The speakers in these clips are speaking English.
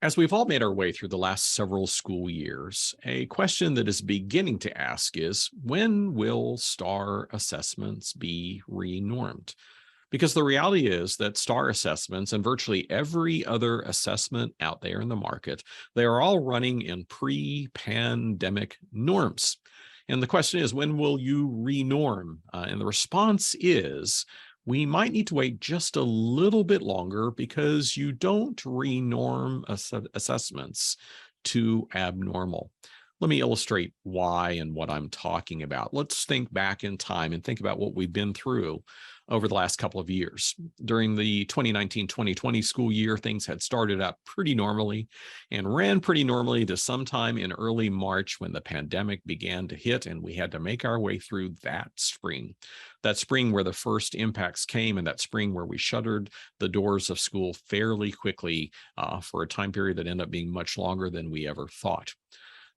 As we've all made our way through the last several school years, a question that is beginning to ask is, when will STAR assessments be renormed? Because the reality is that STAR assessments and virtually every other assessment out there in the market, they are all running in pre-pandemic norms. And the question is, when will you renorm? And the response is, we might need to wait just a little bit longer because you don't renorm assessments to abnormal. Let me illustrate why and what I'm talking about. Let's think back in time and think about what we've been through over the last couple of years. During the 2019-2020 school year, things had started out pretty normally and ran pretty normally to sometime in early March when the pandemic began to hit and we had to make our way through that spring. That spring where the first impacts came, and that spring where we shuttered the doors of school fairly quickly for a time period that ended up being much longer than we ever thought.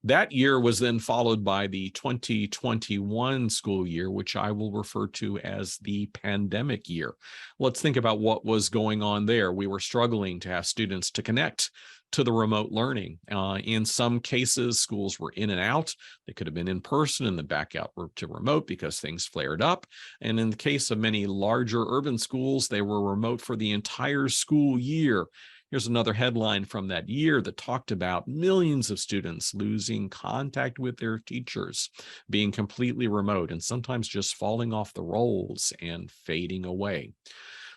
That year was then followed by the 2021 school year, which I will refer to as the pandemic year. Let's think about what was going on there. We were struggling to have students to connect to the remote learning. In some cases, schools were in and out. They could have been in person and then back out to remote because things flared up. And in the case of many larger urban schools, they were remote for the entire school year. Here's another headline from that year that talked about millions of students losing contact with their teachers, being completely remote, and sometimes just falling off the rolls and fading away.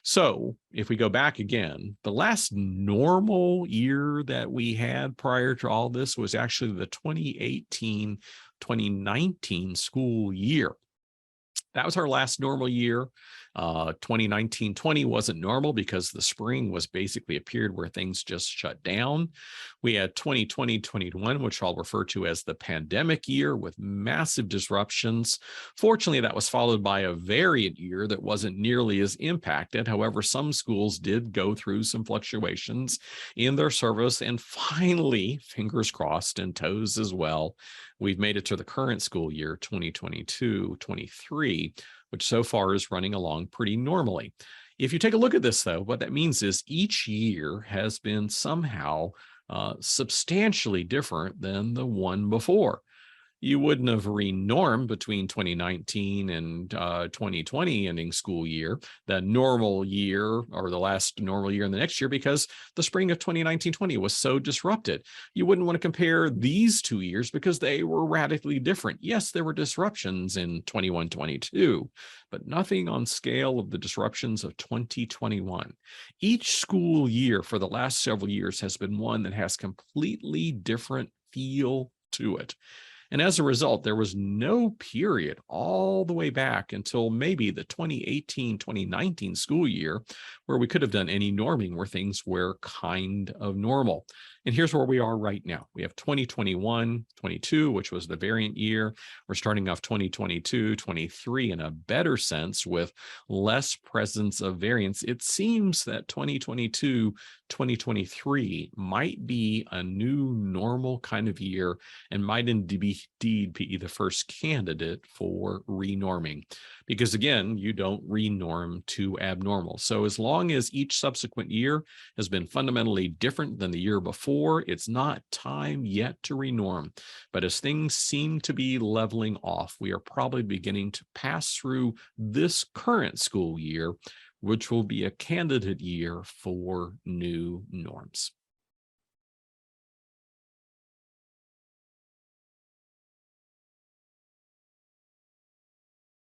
So if we go back again, the last normal year that we had prior to all this was actually the 2018-2019 school year. That was our last normal year. 2019-20 wasn't normal because the spring was basically a period where things just shut down. We had 2020-21, which I'll refer to as the pandemic year with massive disruptions. Fortunately, that was followed by a variant year that wasn't nearly as impacted. However, some schools did go through some fluctuations in their service. And finally, fingers crossed and toes as well, we've made it to the current school year, 2022-23, which so far is running along pretty normally. If you take a look at this, though, what that means is each year has been somehow substantially different than the one before. You wouldn't have renormed between 2019 and 2020 ending school year, the normal year or the last normal year in the next year, because the spring of 2019-20 was so disrupted. You wouldn't want to compare these 2 years because they were radically different. Yes, there were disruptions in 21-22, but nothing on scale of the disruptions of 2021. Each school year for the last several years has been one that has completely different feel to it. And as a result, there was no period all the way back until maybe the 2018-2019 school year where we could have done any norming, where things were kind of normal. And here's where we are right now. We have 2021-22, which was the variant year. We're starting off 2022-23 in a better sense with less presence of variants. It seems that 2022-2023 might be a new normal kind of year and might indeed be the first candidate for renorming. Because again, you don't renorm to abnormal. So as long as each subsequent year has been fundamentally different than the year before, it's not time yet to renorm. But as things seem to be leveling off, we are probably beginning to pass through this current school year, which will be a candidate year for new norms.